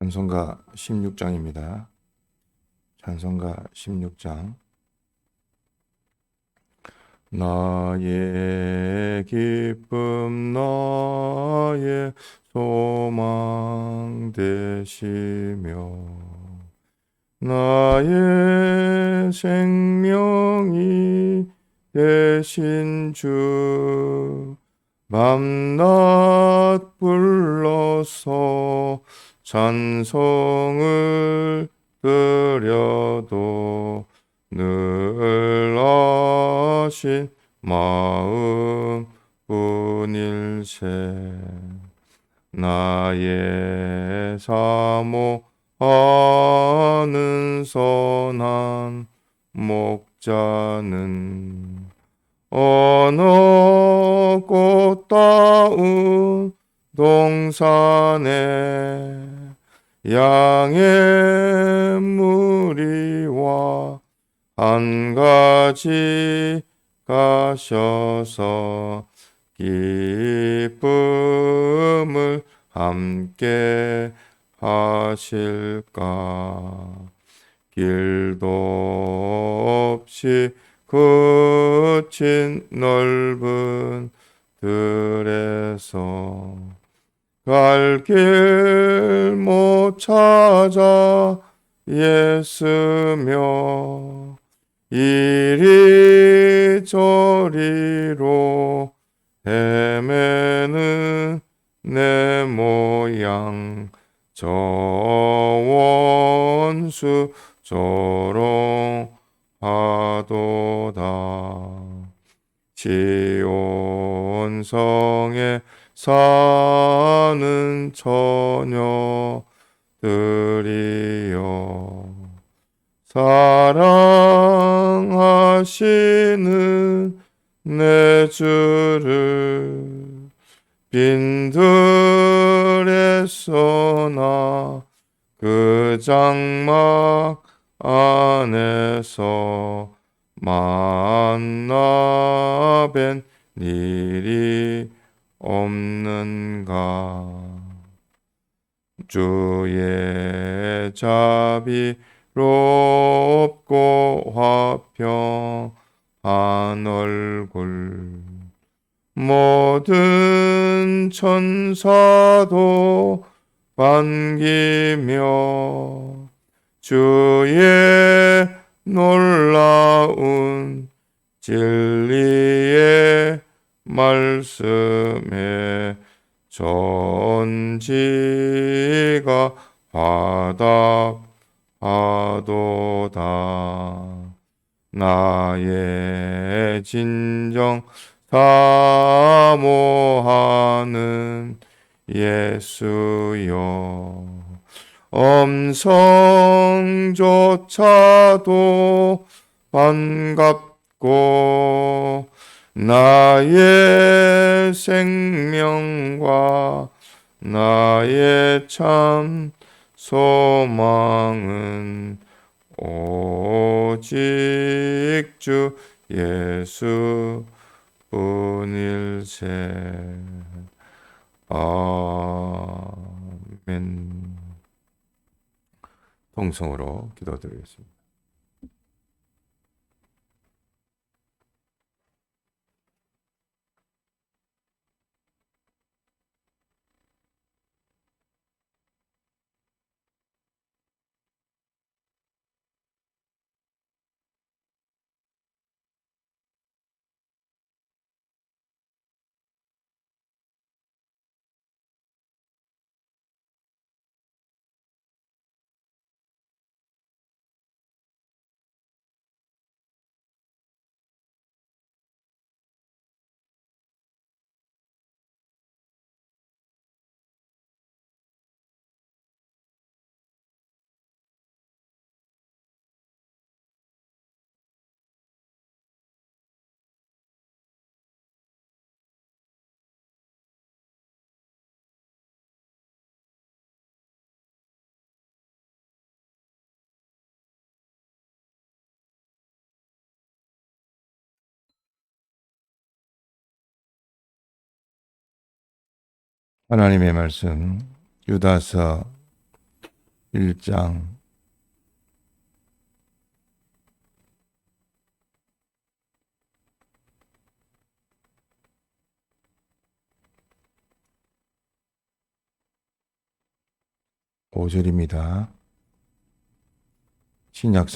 찬송가 16장입니다. 찬송가 16장. 나의 기쁨 나의 소망 되시며 나의 생명이 되신 주 밤낮 불러서 찬송을 드려도 늘 아신 마음 뿐일세. 나의 사모하는 선한 목자는 어느 꽃다운 동산에 양의 무리와 한 가지 가셔서 기쁨을 함께 하실까. 길도 없이 그친 넓은 들에서 갈 길 못 찾아 애쓰며 이리저리로 헤매는 내 모양 저 원수 조롱하도다. 지온성에 사는 처녀들이여 사랑하시는 내 주를 빈들에서나 그 장막 안에서 만나 뵌 일이 없는가. 주의 자비롭고 화평한 얼굴 모든 천사도 반기며 주의 놀라운 진리의 말씀에 전지가 화답하도다. 나의 진정 사모하는 예수여 음성조차도 반갑고 나의 생명과 나의 참 소망은 오직 주 예수 뿐일세. 아멘. 통성으로 기도드리겠습니다. 하나님의 말씀 유다서 1장 5절입니다. 신약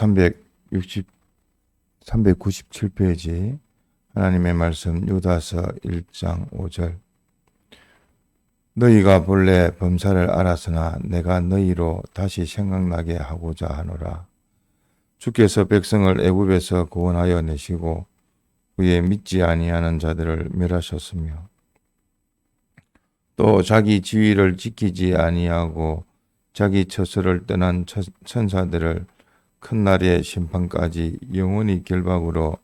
397페이지 하나님의 말씀 유다서 1장 5절. 너희가 본래 범사를 알았으나 내가 너희로 다시 생각나게 하고자 하노라. 주께서 백성을 애굽에서 구원하여 내시고 그의 믿지 아니하는 자들을 멸하셨으며 또 자기 지위를 지키지 아니하고 자기 처소를 떠난 천사들을 큰 날의 심판까지 영원히 결박으로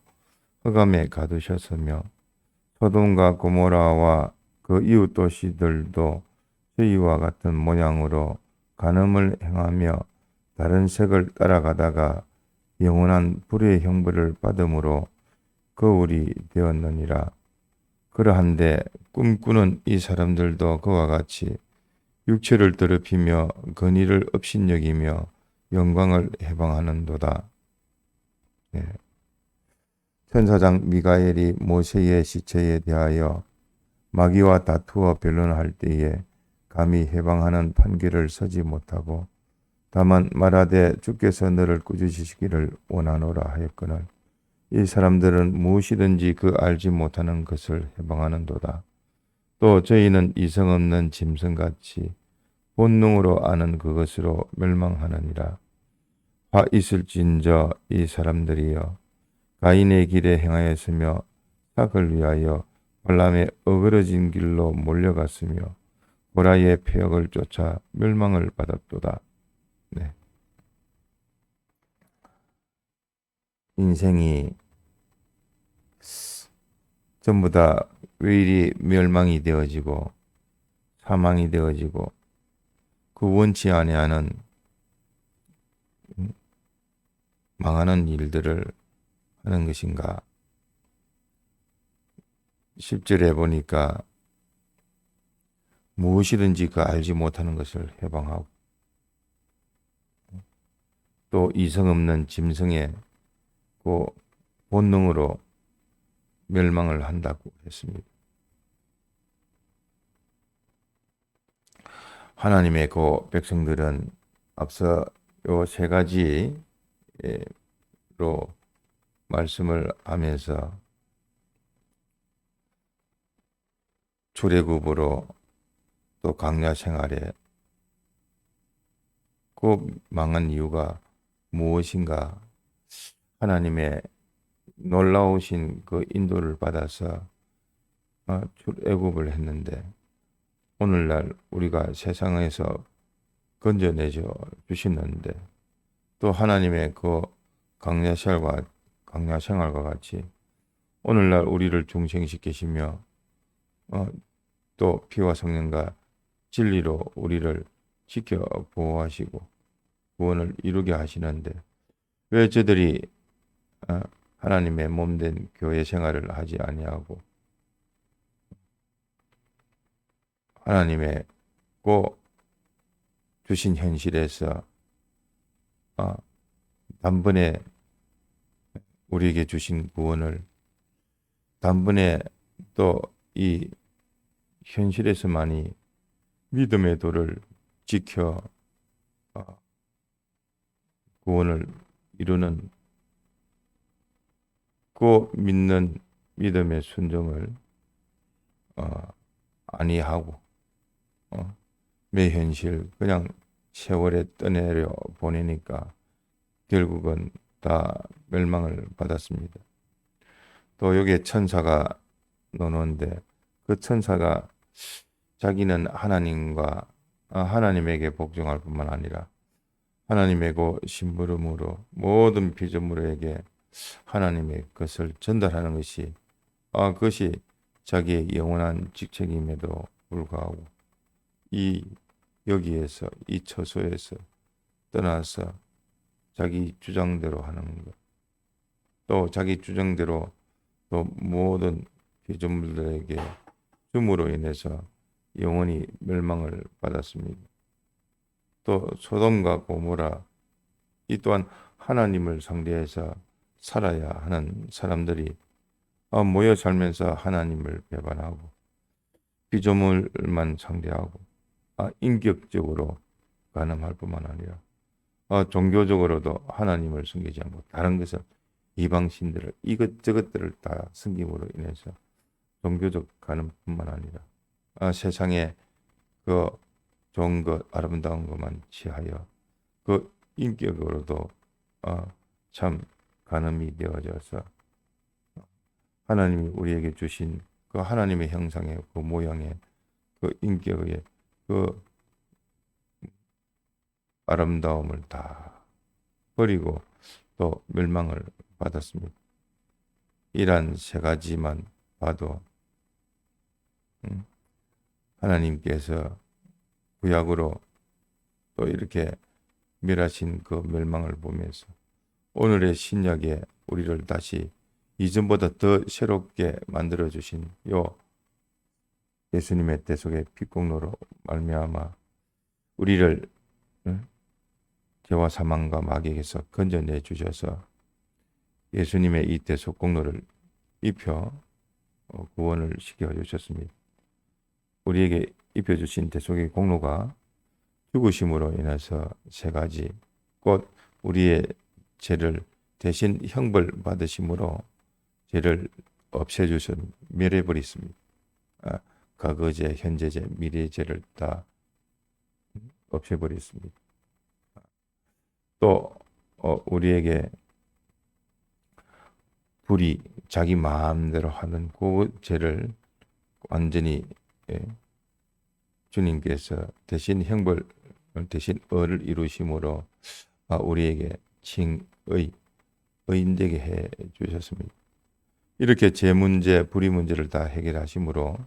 흑암에 가두셨으며 소돔과 고모라와 그 이웃 도시들도 저희와 같은 모양으로 간음을 행하며 다른 색을 따라가다가 영원한 불의 형벌을 받음으로 거울이 되었느니라. 그러한데 꿈꾸는 이 사람들도 그와 같이 육체를 더럽히며 건의를 업신여기며 영광을 해방하는도다. 네. 천사장 미가엘이 모세의 시체에 대하여 마귀와 다투어 변론할 때에 감히 해방하는 판결을 서지 못하고 다만 말하되 주께서 너를 꾸짖으시기를 원하노라 하였거늘 이 사람들은 무엇이든지 그 알지 못하는 것을 해방하는도다. 또 저희는 이성 없는 짐승같이 본능으로 아는 그것으로 멸망하느니라. 화 있을진저 이 사람들이여 가인의 길에 행하였으며 삭을 위하여 발람의 어그러진 길로 몰려갔으며 보라의 폐역을 쫓아 멸망을 받았도다. 네. 인생이 전부 다 왜 이리 멸망이 되어지고 사망이 되어지고 그 원치 아니하는 망하는 일들을 하는 것인가? 10절에 보니까 무엇이든지 그 알지 못하는 것을 해방하고 또 이성 없는 짐승의 그 본능으로 멸망을 한다고 했습니다. 하나님의 그 백성들은 앞서 요 세 가지로 말씀을 하면서 출애굽으로 또 광야 생활에 그 망한 이유가 무엇인가? 하나님의 놀라우신 그 인도를 받아서 출애굽을 했는데 오늘날 우리가 세상에서 건져내줘 주시는데 또 하나님의 그 광야 생활과 같이 오늘날 우리를 중생시키시며 또 피와 성령과 진리로 우리를 지켜 보호하시고 구원을 이루게 하시는데 왜 저들이 하나님의 몸된 교회 생활을 하지 아니하고 하나님의 그 주신 현실에서 단번에 우리에게 주신 구원을 단번에 또 이 현실에서만이 믿음의 도를 지켜 구원을 이루는 그 믿는 믿음의 순종을 아니하고 매 현실 그냥 세월에 떠내려 보내니까 결국은 다 멸망을 받았습니다. 또 여기에 천사가 나오는데 그 천사가 자기는 하나님에게 복종할 뿐만 아니라 하나님의 그 심부름으로 모든 피조물에게 하나님의 것을 전달하는 것이 그것이 자기의 영원한 직책임에도 불구하고 여기에서 이 처소에서 떠나서 자기 주장대로 하는 것, 또 자기 주장대로 또 모든 피조물들에게 줌으로 인해서 영원히 멸망을 받았습니다. 또 소돔과 고모라 이 또한 하나님을 상대해서 살아야 하는 사람들이 모여 살면서 하나님을 배반하고 피조물만 상대하고 인격적으로 가늠할 뿐만 아니라 종교적으로도 하나님을 섬기지 않고 다른 것을 이방신들을 이것저것들을 다 섬김으로 인해서 종교적 가늠뿐만 아니라 세상에 그 좋은 것 아름다운 것만 취하여 그 인격으로도 참 가늠이 되어져서 하나님이 우리에게 주신 그 하나님의 형상의 그 모양의 그 인격의 그 아름다움을 다 버리고 또 멸망을 받았습니다. 이란 세 가지만 봐도 하나님께서 구약으로 또 이렇게 멸하신 그 멸망을 보면서 오늘의 신약에 우리를 다시 이전보다 더 새롭게 만들어 주신 요 예수님의 대속의 피공로로 말미암아 우리를 죄와 사망과 마귀에게서 건져내 주셔서 예수님의 이 대속 공로를 입혀 구원을 시켜 주셨습니다. 우리에게 입혀 주신 대속의 공로가 죽으심으로 인해서 세 가지 곧 우리의 죄를 대신 형벌 받으심으로 죄를 없애주신 멸해버렸습니다. 과거죄, 현재죄, 미래죄를 다 없애버렸습니다. 또 우리에게 불이 자기 마음대로 하는 그 죄를 완전히 주님께서 대신 형벌 대신 의를 이루심으로 우리에게 칭의 의인되게 해 주셨습니다. 이렇게 죄 문제, 불의 문제를 다 해결하심으로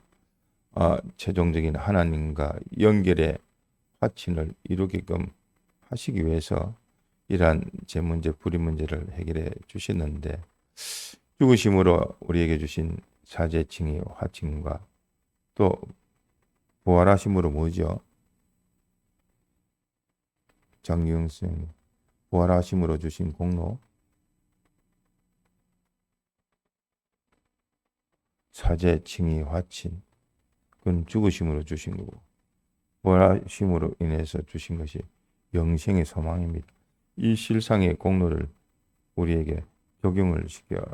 최종적인 하나님과 연결의 화친을 이루게끔 하시기 위해서 이러한 죄 문제, 불의 문제를 해결해 주셨는데 죽으심으로 우리에게 주신 사죄, 칭의, 화친과 또 부활하심으로 뭐죠? 장기영 선생님 부활하심으로 주신 공로 사죄, 칭의, 화친 그건 죽으심으로 주신 거고 부활하심으로 인해서 주신 것이 영생의 소망입니다. 이 실상의 공로를 우리에게 적용을 시켜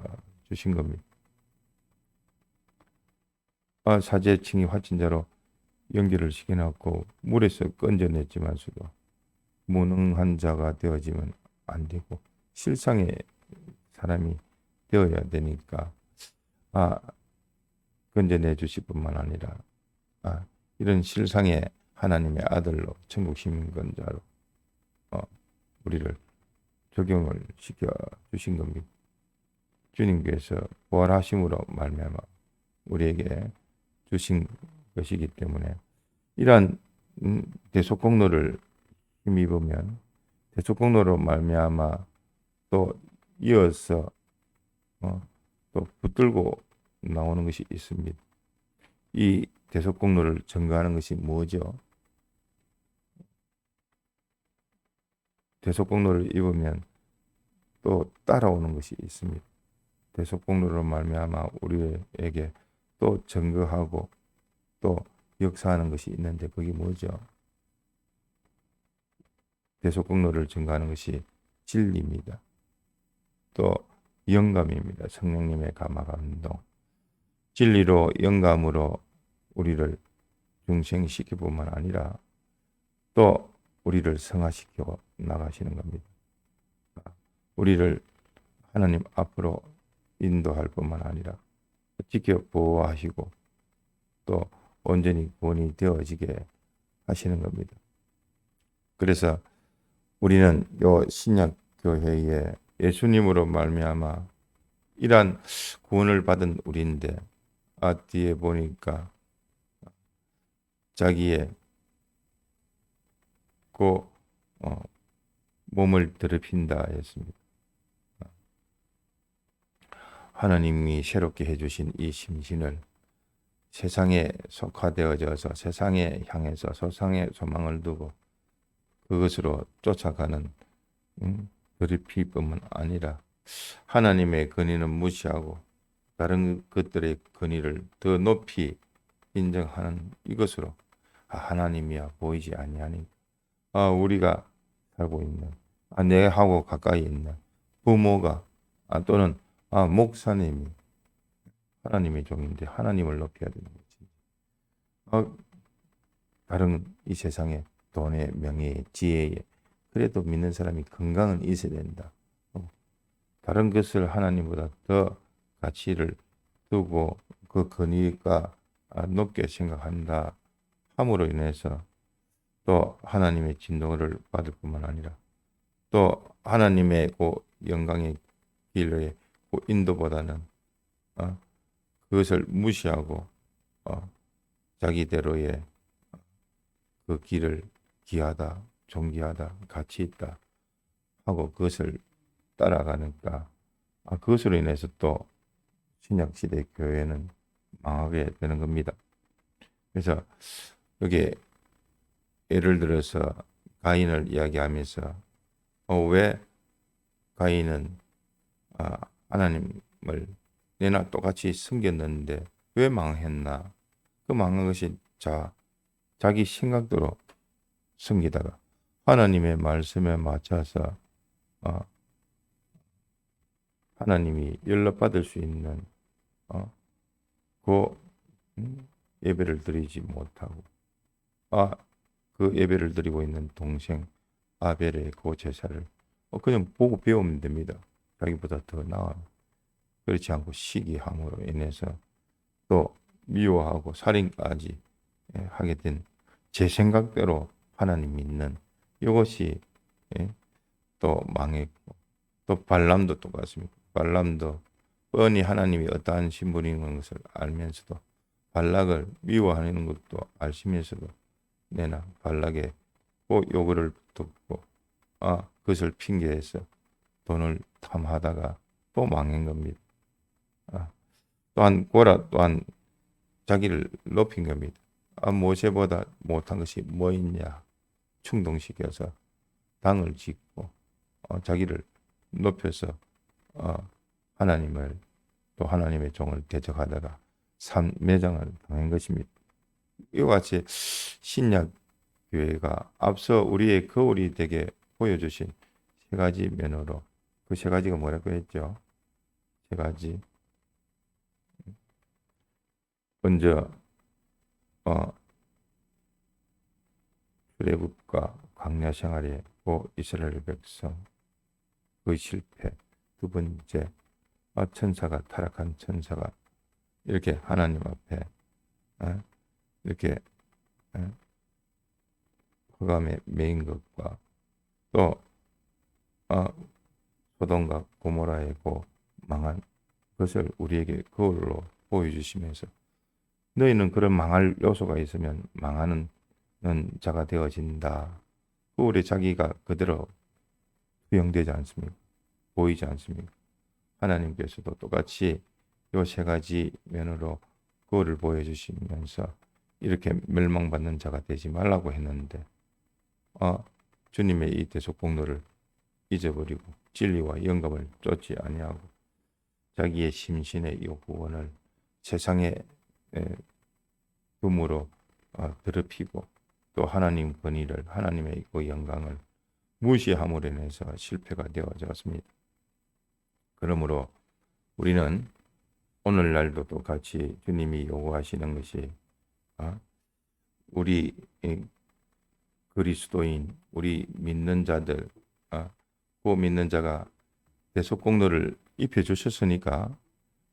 주신 겁니다. 사죄, 칭의, 화친자로 연결을 시켜놨고 물에서 건져냈지만서도 무능한 자가 되어지면 안 되고 실상의 사람이 되어야 되니까 건져내 주실 뿐만 아니라 이런 실상의 하나님의 아들로 천국 시민권자로 우리를 적용을 시켜 주신 겁니다. 주님께서 부활하심으로 말미암아 우리에게 주신 것이기 때문에 이러한 대속 공로를 힘입으면 대속 공로로 말미암아 또 이어서 또 붙들고 나오는 것이 있습니다. 이 대속 공로를 증거하는 것이 뭐죠? 대속 공로를 입으면 또 따라오는 것이 있습니다. 대속 공로로 말미암아 우리에게 또 증거하고 또 역사하는 것이 있는데 그게 뭐죠? 대속 공로를 증거하는 것이 진리입니다. 또 영감입니다. 성령님의 감화 감동. 진리로 영감으로 우리를 중생시킬 뿐만 아니라 또 우리를 성화시켜 나가시는 겁니다. 우리를 하나님 앞으로 인도할 뿐만 아니라 지켜 보호하시고 또 온전히 구원이 되어지게 하시는 겁니다. 그래서 우리는 요 신약 교회에 예수님으로 말미암아 이러한 구원을 받은 우리인데 뒤에 보니까 자기의 그 몸을 더럽힌다 했습니다. 하나님이 새롭게 해주신 이 심신을 세상에 속화되어져서 세상에 향해서 세상에 소망을 두고 그것으로 쫓아가는 더럽히뿐만 아니라 하나님의 권위는 무시하고 다른 것들의 권위를 더 높이 인정하는 이것으로 하나님이야 보이지 아니하니 우리가 살고 있는 내하고 가까이 있는 부모가 또는 목사님이 하나님의 종인데 하나님을 높여야 되는 거지. 다른 이 세상에 돈에 명예에 지혜에 그래도 믿는 사람이 건강은 있어야 된다. 다른 것을 하나님보다 더 가치를 두고 그 권위가 높게 생각한다 함으로 인해서 또 하나님의 진노를 받을 뿐만 아니라 또 하나님의 그 영광의 길의 그 인도보다는 그것을 무시하고 자기대로의 그 길을 귀하다, 존귀하다, 가치 있다 하고 그것을 따라가니까 그것으로 인해서 또 신약시대 교회는 망하게 되는 겁니다. 그래서 여기 예를 들어서 가인을 이야기하면서 왜 가인은 하나님을 내나 똑같이 섬겼는데 왜 망했나? 그 망한 것이 자기 생각대로 섬기다가 하나님의 말씀에 맞춰서 하나님이 연락받을 수 있는 그 예배를 드리지 못하고 그 예배를 드리고 있는 동생 아벨의 그 제사를 그냥 보고 배우면 됩니다. 자기보다 더 나아. 그렇지 않고 시기함으로 인해서 또 미워하고 살인까지 하게 된 제 생각대로 하나님 믿는 이것이 또 망했고 또 발람도 똑같습니다. 발람도 뻔히 하나님이 어떠한 신분인 것을 알면서도 발락을 미워하는 것도 아시면서도 내나 발락의 요구를 듣고 그것을 핑계해서 돈을 탐하다가 또 망한 겁니다. 또한 고라 또한 자기를 높인 겁니다. 모세보다 못한 것이 뭐 있냐 충동시켜서 당을 짓고 자기를 높여서 하나님을 또 하나님의 종을 대적하다가 매장을 당한 것입니다. 이와 같이 신약 교회가 앞서 우리의 거울이 되게 보여주신 세 가지 면으로 그 세 가지가 뭐라고 했죠? 세 가지. 먼저 출애굽과 광야 생활의 이스라엘 백성 그 실패. 두 번째 천사가 타락한 천사가 이렇게 하나님 앞에 이렇게 흑암에 매인 것과 또 소돔과 고모라의 망한 것을 우리에게 거울로 보여주시면서 너희는 그런 망할 요소가 있으면 망하는 자가 되어진다. 거울에 자기가 그대로 투영되지 않습니까? 보이지 않습니까? 하나님께서도 똑같이 이 세 가지 면으로 거울을 보여주시면서 이렇게 멸망받는 자가 되지 말라고 했는데 주님의 이 대속공로를 잊어버리고 진리와 영감을 쫓지 아니하고 자기의 심신의 이 구원을 세상의 금으로 더럽히고 또 하나님 권위를 하나님의 그 영광을 무시함으로 인해서 실패가 되어졌습니다. 그러므로 우리는 오늘날도 똑같이 주님이 요구하시는 것이 우리 그리스도인 우리 믿는 자들 그 믿는 자가 대속공로를 입혀 주셨으니까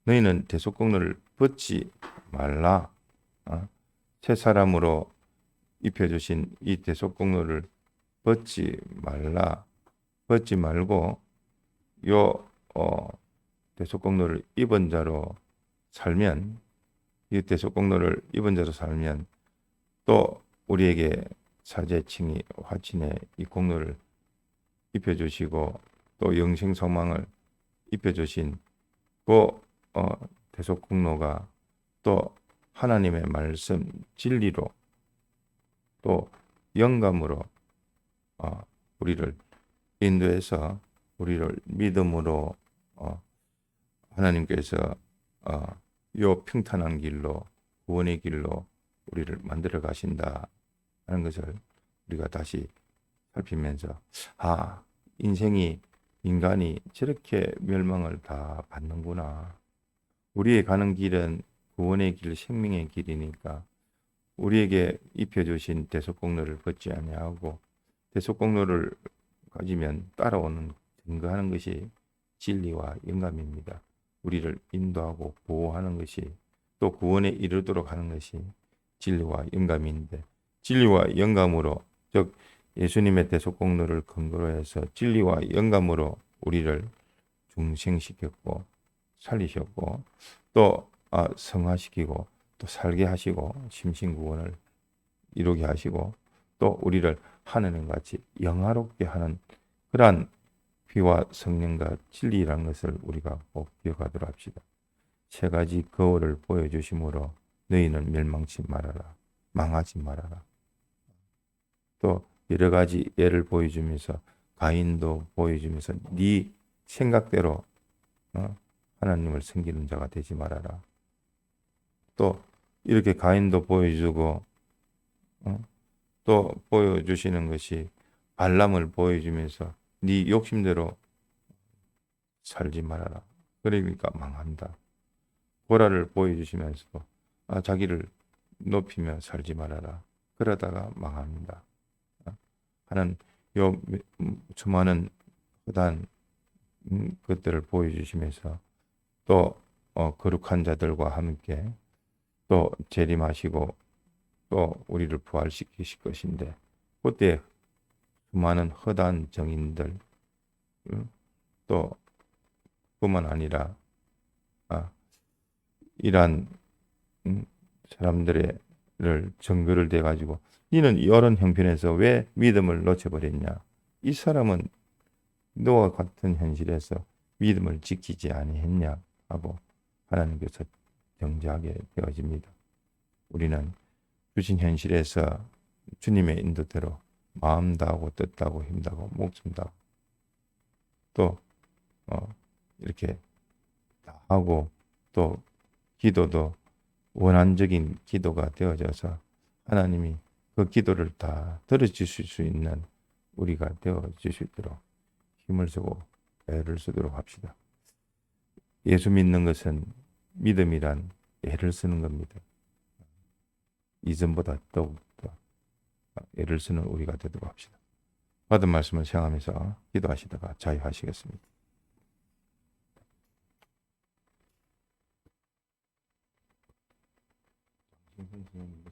너희는 대속공로를 벗지 말라. 새 사람으로 입혀 주신 이 대속공로를 벗지 말라. 벗지 말고 대속공로를 입은 자로 살면 이 대속공로를 입은 자로 살면 또 우리에게 사제칭이 화친의 이 공로를 입혀주시고 또 영생 소망을 입혀주신 그 대속공로가 또 하나님의 말씀 진리로 또 영감으로 우리를 인도해서 우리를 믿음으로 하나님께서 요 평탄한 길로 구원의 길로 우리를 만들어 가신다 하는 것을 우리가 다시 살피면서 인생이 인간이 저렇게 멸망을 다 받는구나. 우리의 가는 길은 구원의 길, 생명의 길이니까 우리에게 입혀주신 대속공로를 걷지 아니하고 대속공로를 가지면 따라오는 증거하는 것이 진리와 영감입니다. 우리를 인도하고 보호하는 것이 또 구원에 이르도록 하는 것이 진리와 영감인데 진리와 영감으로 즉 예수님의 대속공로를 근거로 해서 진리와 영감으로 우리를 중생시켰고 살리셨고 또 성화시키고 또 살게 하시고 심신구원을 이루게 하시고 또 우리를 하느님 같이 영화롭게 하는 그러한 피와 성령과 진리라는 것을 우리가 꼭 기억하도록 합시다. 세 가지 거울을 보여주심으로 너희는 멸망치 말아라. 망하지 말아라. 또 여러 가지 예를 보여주면서 가인도 보여주면서 네 생각대로 하나님을 섬기는 자가 되지 말아라. 또 이렇게 가인도 보여주고 또 보여주시는 것이 발람을 보여주면서 네 욕심대로 살지 말아라. 그러니까 망한다. 보라를 보여주시면서도 자기를 높이며 살지 말아라. 그러다가 망합니다. 하는 요 수많은 헛한 것들을 보여주시면서 또 거룩한 자들과 함께 또 재림하시고 또 우리를 부활시키실 것인데 그때 수많은 허다한 정인들 또 뿐만 아니라 이러한 사람들을 증거를 대 가지고 너는 이런 형편에서 왜 믿음을 놓쳐버렸냐? 이 사람은 너와 같은 현실에서 믿음을 지키지 아니했냐? 하고 하나님께서 정죄하게 되어집니다. 우리는 주신 현실에서 주님의 인도대로 마음 다하고 뜻 다하고 힘 다하고 목숨 다하고 또 이렇게 다 하고 또 기도도 원한적인 기도가 되어져서 하나님이 그 기도를 다 들어주실 수 있는 우리가 되어질 수 있도록 힘을 쓰고 애를 쓰도록 합시다. 예수 믿는 것은 믿음이란 애를 쓰는 겁니다. 이전보다 더욱더 애를 쓰는 우리가 되도록 합시다. 받은 말씀을 생각하면서 기도하시다가 자유하시겠습니다. 선생님.